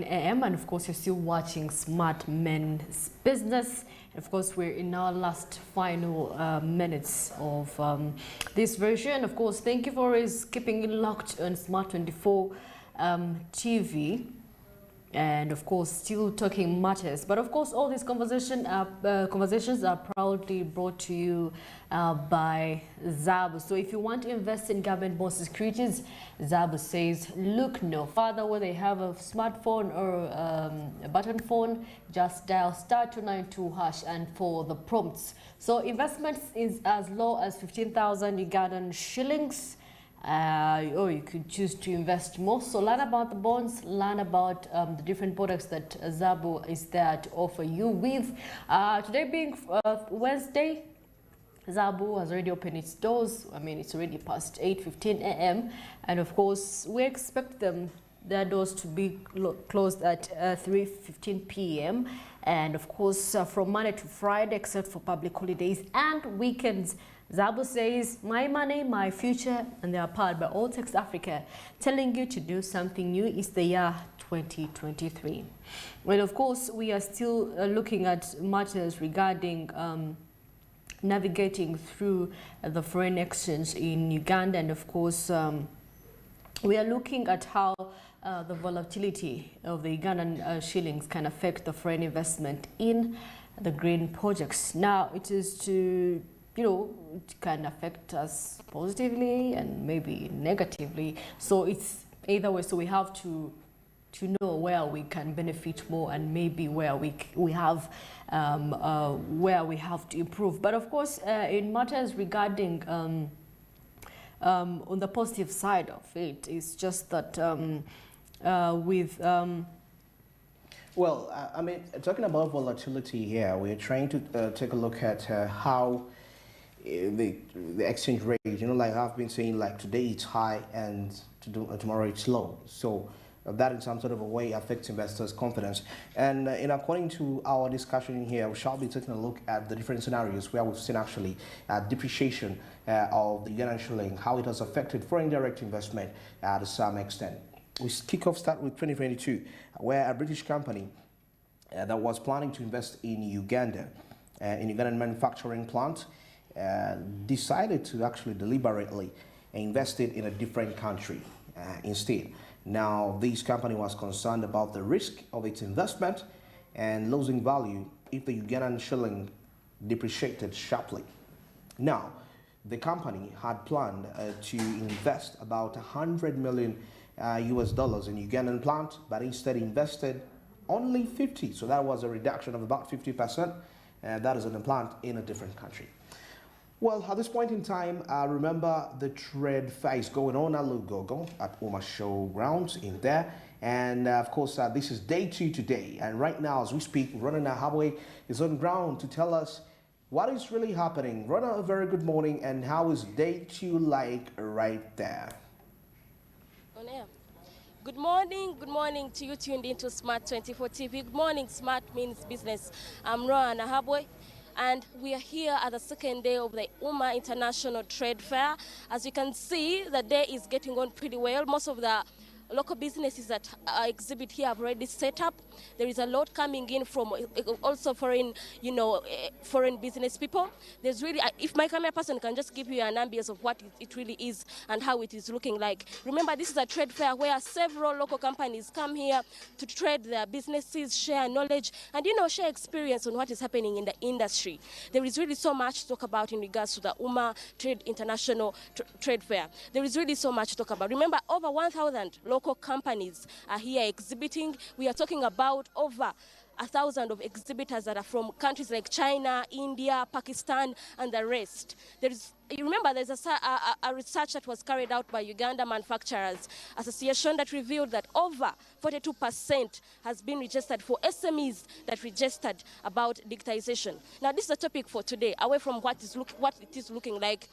a.m. and of course you're still watching Smart Men's Business. And of course we're in our last final minutes of this version. Of course, thank you for keeping it locked on Smart 24 TV. And of course, still talking matters. But of course, all these conversations are proudly brought to you by ZAB. So if you want to invest in government bond securities, ZAB says, look no further. Whether you have a smartphone or a button phone, just dial *292# and for the prompts. So investments is as low as 15,000 Ugandan shillings. Or you could choose to invest more. So learn about the bonds, learn about the different products that ZABU is there to offer you with. Today being Wednesday, ZABU has already opened its doors. I mean, it's already past 8:15 a.m. And of course, we expect their doors to be closed at 3:15 p.m. And of course, from Monday to Friday, except for public holidays and weekends. ZABU says, my money, my future, and they are powered by All Text Africa, telling you to do something new. It's the year 2023. Well, of course, we are still looking at matters regarding navigating through the foreign exchange in Uganda. And of course, we are looking at how the volatility of the Ugandan shillings can affect the foreign investment in the green projects. Now, it is to it can affect us positively and maybe negatively. So it's either way. So we have to know where we can benefit more and maybe where we have to improve. But of course, in matters regarding on the positive side of it, it's just that with well, I mean, talking about volatility here, we're trying to take a look at how the exchange rate, like I've been saying, like today it's high and tomorrow it's low. So that in some sort of a way affects investors' confidence. And according to our discussion here, we shall be taking a look at the different scenarios where we've seen actually depreciation of the Ugandan shilling, how it has affected foreign direct investment to some extent. We start with 2022, where a British company that was planning to invest in Uganda, in Ugandan manufacturing plant, decided to actually deliberately invest it in a different country instead. Now, this company was concerned about the risk of its investment and losing value if the Ugandan shilling depreciated sharply. Now, the company had planned to invest about $100 million US dollars in Ugandan plant, but instead invested only 50. So that was a reduction of about 50%. That is in a plant in a different country. Well, at this point in time, remember the trade fair is going on at Lugogo at Uma Showgrounds in there. And of course, this is day 2 today. And right now, as we speak, Rona Nahabwe is on ground to tell us what is really happening. Rona, a very good morning. And how is day 2 like right there? On air. Good morning to you tuned into Smart 24 TV. Good morning, Smart Means Business. I'm Rona Nahabwe. And we are here at the second day of the UMA International Trade Fair. As you can see, the day is getting on pretty well. Most of the local businesses that exhibit here have already set up. There is a lot coming in from also foreign, foreign business people. There's really, if my camera person can just give you an ambience of what it really is and how it is looking like. Remember, this is a trade fair where several local companies come here to trade their businesses, share knowledge, and share experience on what is happening in the industry. There is really so much to talk about in regards to the UMA International Trade Fair. There is really so much to talk about. Remember, over 1,000 local companies are here exhibiting. We are talking about over 1,000 of exhibitors that are from countries like China, India, Pakistan, and the rest. You remember there's a research that was carried out by Uganda Manufacturers Association that revealed that over 42% has been registered for SMEs that registered about digitalization. Now, this is a topic for today, away from what it is looking like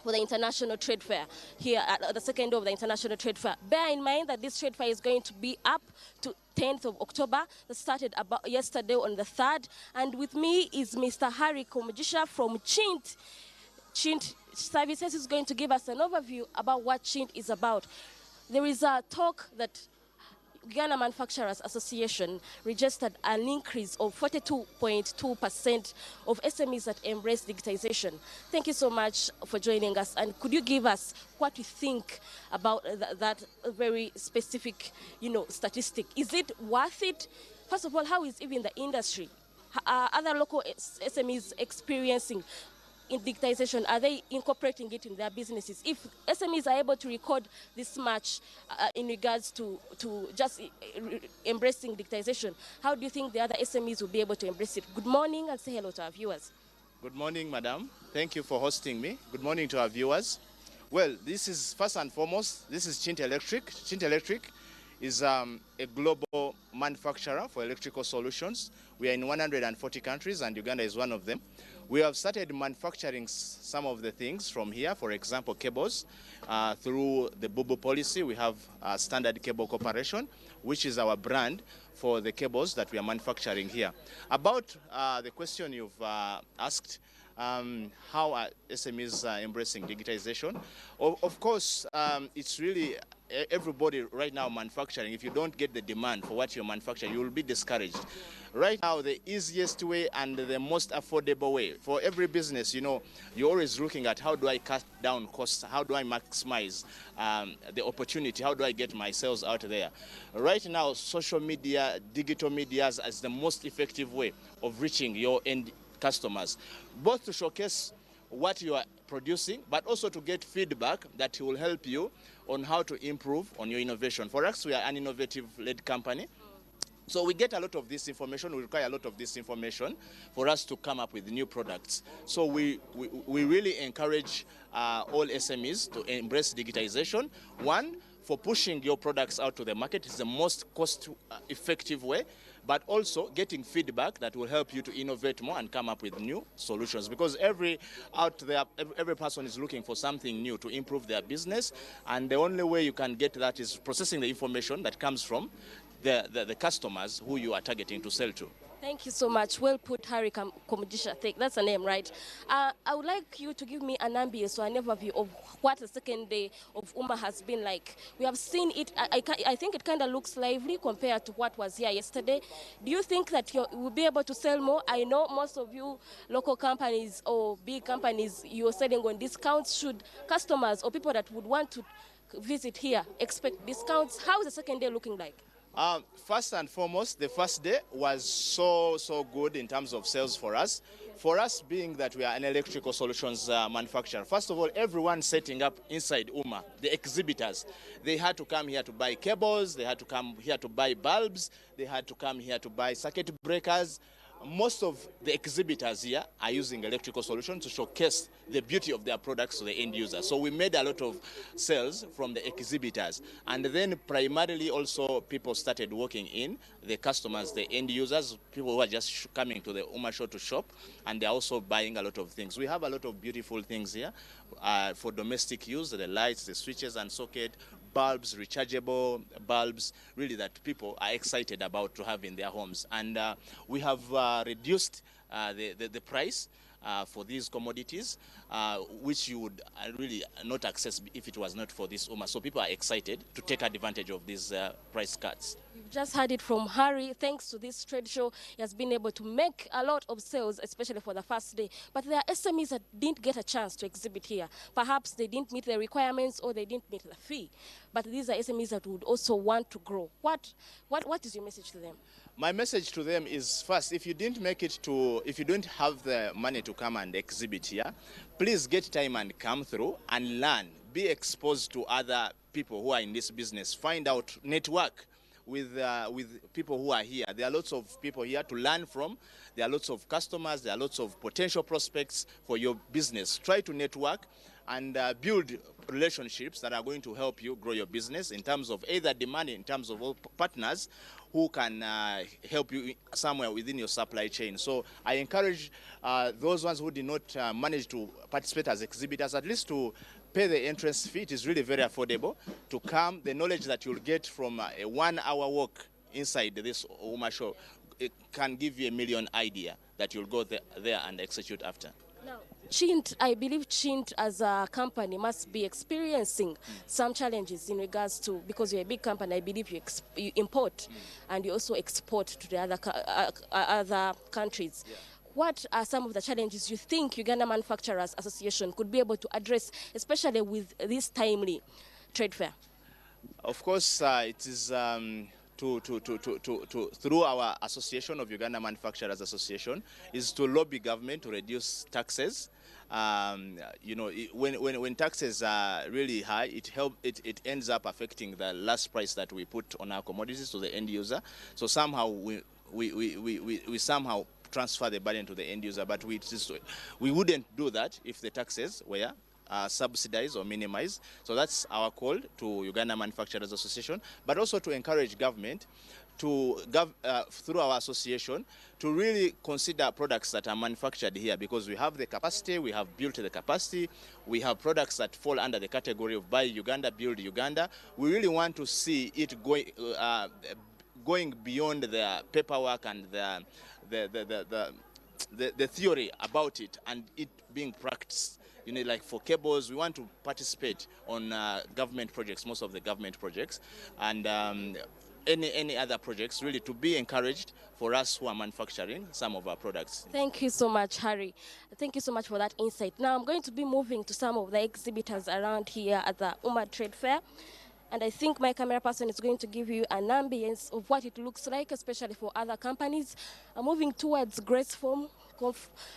for the International Trade Fair here at the second day of the International Trade Fair. Bear in mind that this trade fair is going to be up to 10th of October. That started about yesterday on the 3rd. And with me is Mr. Harry Komujisha from Chint. Chint Services is going to give us an overview about what Chint is about. There is a talk that Ghana Manufacturers Association registered an increase of 42.2% of SMEs that embrace digitization. Thank you so much for joining us. And could you give us what you think about that very specific, statistic? Is it worth it? First of all, how is even the industry? Are other local SMEs experiencing in digitization? Are they incorporating it in their businesses? If SMEs are able to record this much in regards to just embracing digitization, how do you think the other SMEs will be able to embrace it? Good morning, and say hello to our viewers. Good morning, madam. Thank you for hosting me. Good morning to our viewers. Well, this is first and foremost, this is Chint Electric. Chint Electric is a global manufacturer for electrical solutions. We are in 140 countries and Uganda is one of them. We have started manufacturing some of the things from here, for example, cables. Through the BUBU policy, we have Standard Cable Corporation, which is our brand for the cables that we are manufacturing here. About the question you've asked, how are SMEs embracing digitization? Of course, it's really everybody right now manufacturing. If you don't get the demand for what you're manufacturing, you will be discouraged. Right now, the easiest way and the most affordable way for every business, you're always looking at how do I cut down costs, how do I maximize the opportunity, how do I get my sales out there. Right now, social media, digital media is the most effective way of reaching your end customers, both to showcase what you are producing, but also to get feedback that will help you on how to improve on your innovation. For us, we are an innovative-led company. So we get a lot of this information, we require a lot of this information for us to come up with new products. So we really encourage all SMEs to embrace digitization. One, for pushing your products out to the market is the most cost-effective way, but also getting feedback that will help you to innovate more and come up with new solutions. Because every person is looking for something new to improve their business, and the only way you can get that is processing the information that comes from the customers who you are targeting to sell to. Thank you so much. Well put, Harry Komudisha. That's a name, right? I would like you to give me an ambience or an overview of what the second day of UMA has been like. We have seen it. I think it kind of looks lively compared to what was here yesterday. Do you think that you will be able to sell more? I know most of you local companies or big companies, you are selling on discounts. Should customers or people that would want to visit here expect discounts? How is the second day looking like? First and foremost, the first day was so good in terms of sales for us. For us, being that we are an electrical solutions manufacturer, first of all, everyone setting up inside UMA, the exhibitors, they had to come here to buy cables, they had to come here to buy bulbs, they had to come here to buy circuit breakers. Most of the exhibitors here are using electrical solutions to showcase the beauty of their products to the end user. So we made a lot of sales from the exhibitors. And then primarily also people started walking in, the customers, the end users, people who are just coming to the UMA show to shop, and they're also buying a lot of things. We have a lot of beautiful things here for domestic use, the lights, the switches and socket, bulbs, rechargeable bulbs, really that people are excited about to have in their homes. And we have reduced the price for these commodities, which you would really not access if it was not for this UMA. So people are excited to take advantage of these price cuts. You've just heard it from Harry. Thanks to this trade show, he has been able to make a lot of sales, especially for the first day. But there are SMEs that didn't get a chance to exhibit here. Perhaps they didn't meet the requirements or they didn't meet the fee. But these are SMEs that would also want to grow. What is your message to them? My message to them is, first, if you didn't make it to, if you don't have the money to come and exhibit here, please get time and come through and learn. Be exposed to other people who are in this business. Find out, network with people who are here. There are lots of people here to learn from. There are lots of customers. There are lots of potential prospects for your business. Try to network and build relationships that are going to help you grow your business in terms of either demand, in terms of partners who can help you somewhere within your supply chain. So I encourage those ones who did not manage to participate as exhibitors, at least to pay the entrance fee. It is really very affordable to come. The knowledge that you'll get from a 1 hour walk inside this UMA show, it can give you a million idea that you'll go there and execute after. Now, Chint, I believe Chint as a company must be experiencing some challenges in regards to, because you're a big company, I believe you import and you also export to the other countries. Yeah. What are some of the challenges you think Uganda Manufacturers Association could be able to address, especially with this timely trade fair? Of course, it is through our association of Uganda Manufacturers Association is to lobby government to reduce taxes. You know, when taxes are really high, it ends up affecting the last price that we put on our commodities to the end user. So somehow we somehow transfer the burden to the end user, but we wouldn't do that if the taxes were subsidized or minimized. So that's our call to Uganda Manufacturers Association, but also to encourage government to through our association to really consider products that are manufactured here, because we have the capacity, we have built the capacity, we have products that fall under the category of Buy Uganda, Build Uganda. We really want to see it going beyond the paperwork and the theory about it and it being practiced. You know, like for cables, we want to participate on government projects, most of the government projects, and any other projects, really to be encouraged for us who are manufacturing some of our products. Thank you so much, Harry. Thank you so much for that insight. Now I'm going to be moving to some of the exhibitors around here at the UMA Trade Fair. And I think my camera person is going to give you an ambience of what it looks like, especially for other companies. I'm moving towards Grace Foam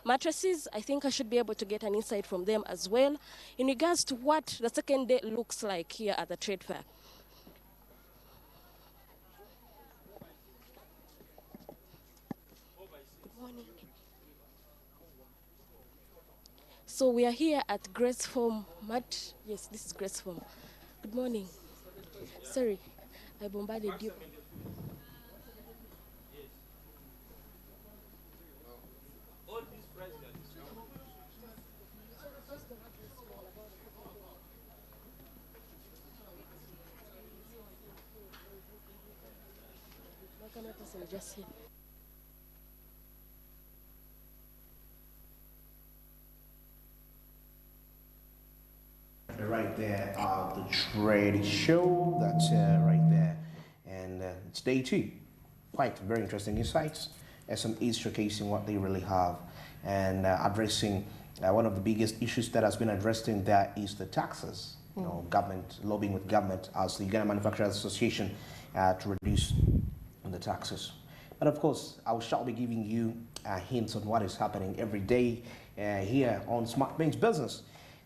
mattresses. I think I should be able to get an insight from them as well in regards to what the second day looks like here at the trade fair. Good morning. So we are here at Grace Foam Yes, this is Grace Foam. Good morning. Sorry, I bombarded you. Just here. Right there, the trade show, that's right there, and it's day 2. Quite very interesting insights. SMEs showcasing what they really have and addressing one of the biggest issues that has been addressed in there is the taxes. You know, government, lobbying with government as the Uganda Manufacturers Association to reduce the taxes. But of course, I shall be giving you hints on what is happening every day here on Smart Means Business.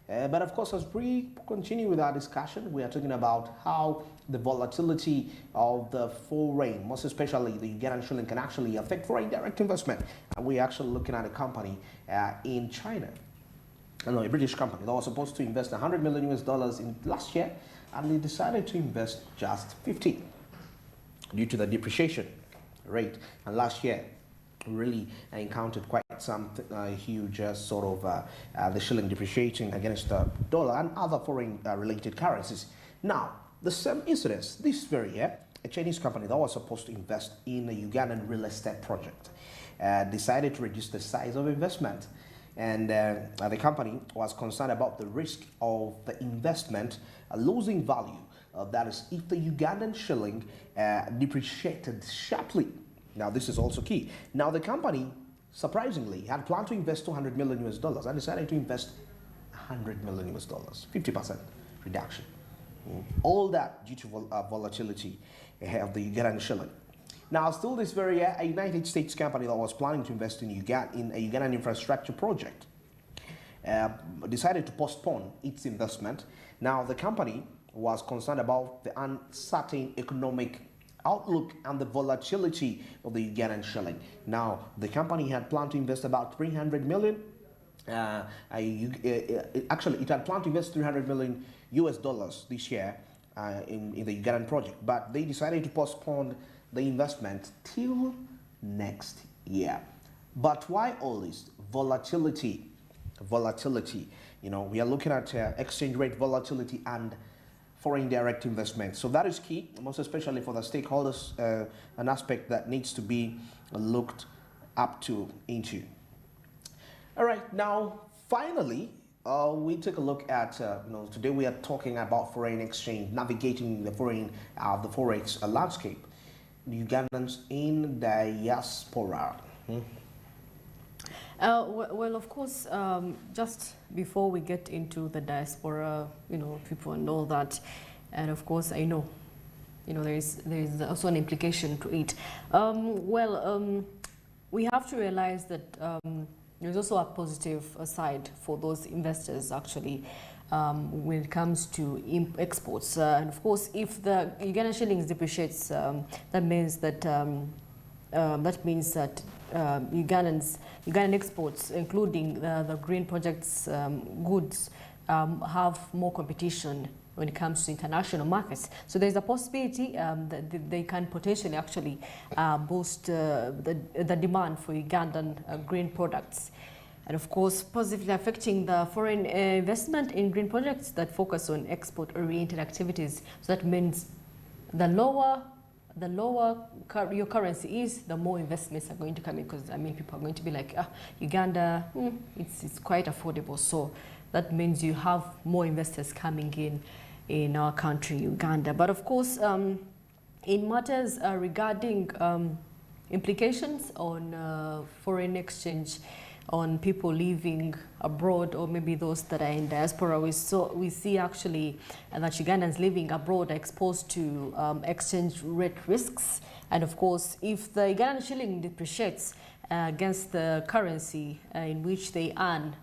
But of course, as we continue with our discussion, we are talking about how the volatility of the foreign, most especially the Ugandan shilling, can actually affect foreign direct investment. And we're actually looking at a company in China. I know, a British company that was supposed to invest $100 million in last year, and they decided to invest just 50 due to the depreciation rate. And last year, really encountered quite some huge sort of the shilling depreciating against the dollar and other foreign related currencies. Now, the same incidents this very year, a Chinese company that was supposed to invest in a Ugandan real estate project decided to reduce the size of investment. And the company was concerned about the risk of the investment losing value. That is, if the Ugandan shilling depreciated sharply. Now, this is also key. Now, the company, surprisingly, had planned to invest $200 million and decided to invest $100 million, 50% reduction. All that due to volatility of the Ugandan shilling. Now, still this very year, a United States company that was planning to invest in a Ugandan infrastructure project decided to postpone its investment. Now, the company was concerned about the uncertain economic outlook and the volatility of the Ugandan shilling. Now, the company had planned to invest about $300 million. Actually, it had planned to invest $300 million this year in the Ugandan project, but they decided to postpone the investment till next year. But why all this? Volatility. You know, we are looking at exchange rate volatility and foreign direct investment. So that is key, most especially for the stakeholders, an aspect that needs to be looked into. All right, now finally, we take a look at, today we are talking about foreign exchange, navigating the the forex landscape. Ugandans in diaspora. Well, of course, just before we get into the diaspora, people and all that, and of course, I know, there is also an implication to it. We have to realize that there's also a positive side for those investors, actually, when it comes to exports. And of course, if the Ugandan shillings depreciates, that means that Ugandan exports, including the green projects goods, have more competition when it comes to international markets. So there's a possibility that they can potentially actually boost the demand for Ugandan green products. And of course, positively affecting the foreign investment in green projects that focus on export-oriented activities. So that means the lower your currency is, the more investments are going to come in, because people are going to be like, Uganda, it's quite affordable. So that means you have more investors coming in our country, Uganda. But of course, in matters regarding implications on foreign exchange, on people living abroad, or maybe those that are in diaspora, we see actually that Ugandans living abroad are exposed to exchange rate risks. And of course, if the Ugandan shilling depreciates against the currency in which they earn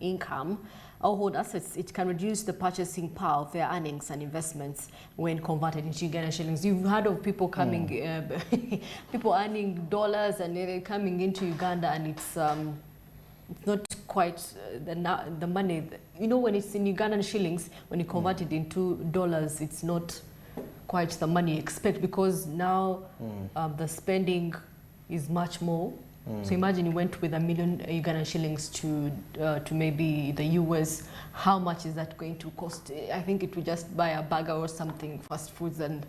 income or hold assets, it can reduce the purchasing power of their earnings and investments when converted into Ugandan shillings. You've heard of people coming, people earning dollars and they're coming into Uganda, and it's not quite the money. When it's in Ugandan shillings, when you convert it into dollars, it's not quite the money you expect, because now the spending is much more. So imagine you went with $1 million Ugandan shillings to maybe the US. How much is that going to cost? I think it will just buy a burger or something, fast foods, and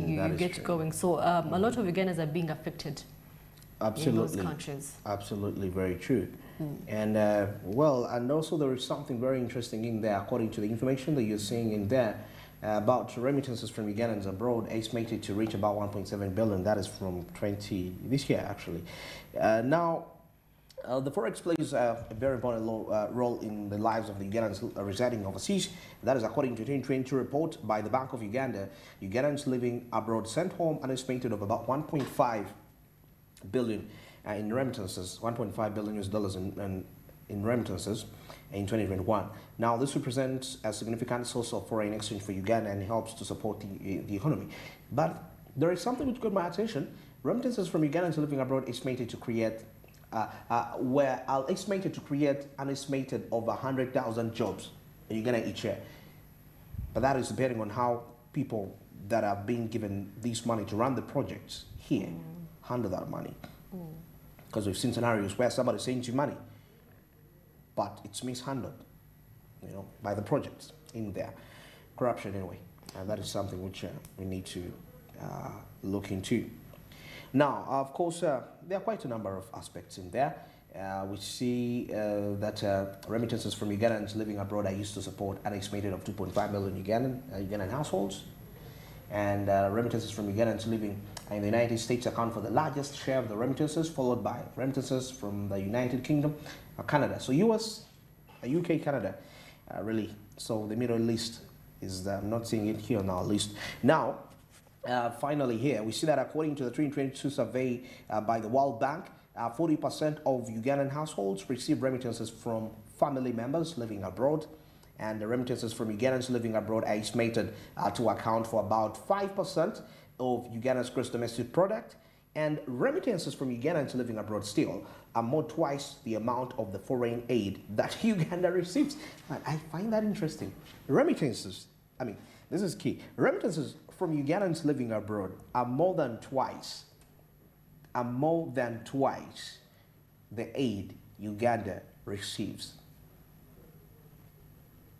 you get true. Going. So a lot of Ugandans are being affected. Absolutely. In those countries. Absolutely, very true. And and also there is something very interesting in there, according to the information that you're seeing in there, about remittances from Ugandans abroad, estimated to reach about 1.7 billion. That is from this year, actually. Now, the forex plays a very important role in the lives of the Ugandans residing overseas. That is according to a 2022 report by the Bank of Uganda. Ugandans living abroad sent home an estimated of about 1.5 billion in remittances, $1.5 billion in remittances in 2021. Now, this represents a significant source of foreign exchange for Uganda and helps to support the economy. But there is something which got my attention. Remittances from Ugandans living abroad estimated to create an estimated of 100,000 jobs in Uganda each year. But that is depending on how people that are being given this money to run the projects here handle that money. Because we've seen scenarios where somebody sends you money, but it's mishandled, by the projects in there. Corruption, anyway. And that is something which we need to look into. Now, of course, there are quite a number of aspects in there. We see that remittances from Ugandans living abroad are used to support an estimated of 2.5 million Ugandan households. And remittances from Ugandans living in the United States account for the largest share of the remittances, followed by remittances from the United Kingdom, Canada. So US, UK, Canada, really. So the Middle East is, I'm not seeing it here on our list. Now, finally here, we see that according to the 2022 survey by the World Bank, 40% of Ugandan households receive remittances from family members living abroad. And the remittances from Ugandans living abroad are estimated to account for about 5% of Uganda's gross domestic product. And remittances from Ugandans living abroad still are more twice the amount of the foreign aid that Uganda receives. I find that interesting. Remittances, this is key. Remittances from Ugandans living abroad are more than twice the aid Uganda receives.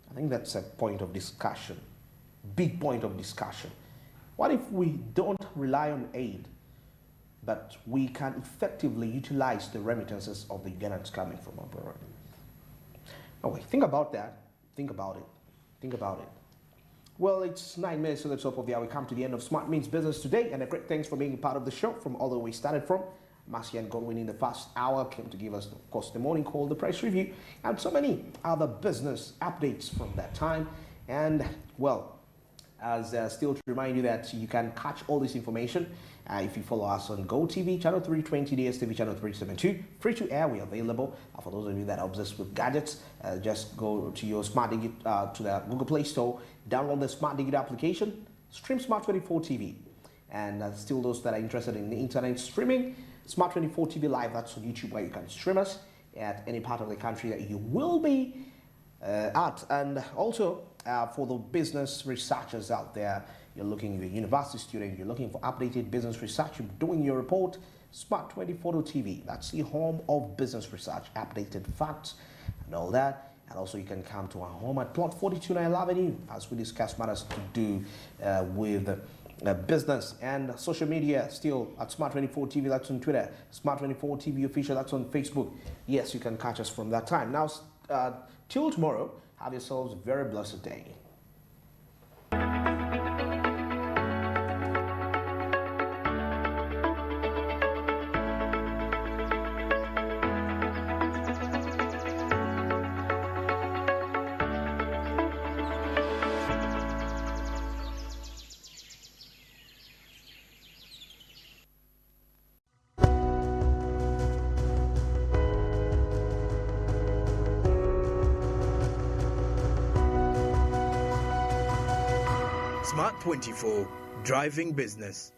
I think that's a point of discussion, big point of discussion. What if we don't rely on aid, but we can effectively utilize the remittances of the Ugandans coming from abroad? Oh, wait, think about that. Think about it. Think about it. Well, it's 9 minutes to the top of the hour. We come to the end of Smart Means Business today, and a great thanks for being part of the show from all the way we started from. Marcia and Godwin in the first hour came to give us, of course, the morning call, the price review, and so many other business updates from that time. And, well, as still to remind you that you can catch all this information if you follow us on GOTV, channel 320, DSTV, channel 372. Free to air, we are available. For those of you that are obsessed with gadgets, just go to your Smart Digit, to the Google Play Store, download the Smart Digit application, stream Smart 24 TV. And still those that are interested in the internet streaming, Smart 24 TV Live, that's on YouTube where you can stream us at any part of the country that you will be at. And also for the business researchers out there, you're looking, you're a university student, you're looking for updated business research, you're doing your report, Smart 24 TV, that's the home of business research, updated facts and all that. And also you can come to our home at plot 42 Nile Avenue as we discuss matters to do with business and social media. Still at Smart 24 TV, that's on Twitter. Smart 24 TV official, that's on Facebook. Yes, you can catch us from that time. Now, till tomorrow, have yourselves a very blessed day. Smart 24, driving business.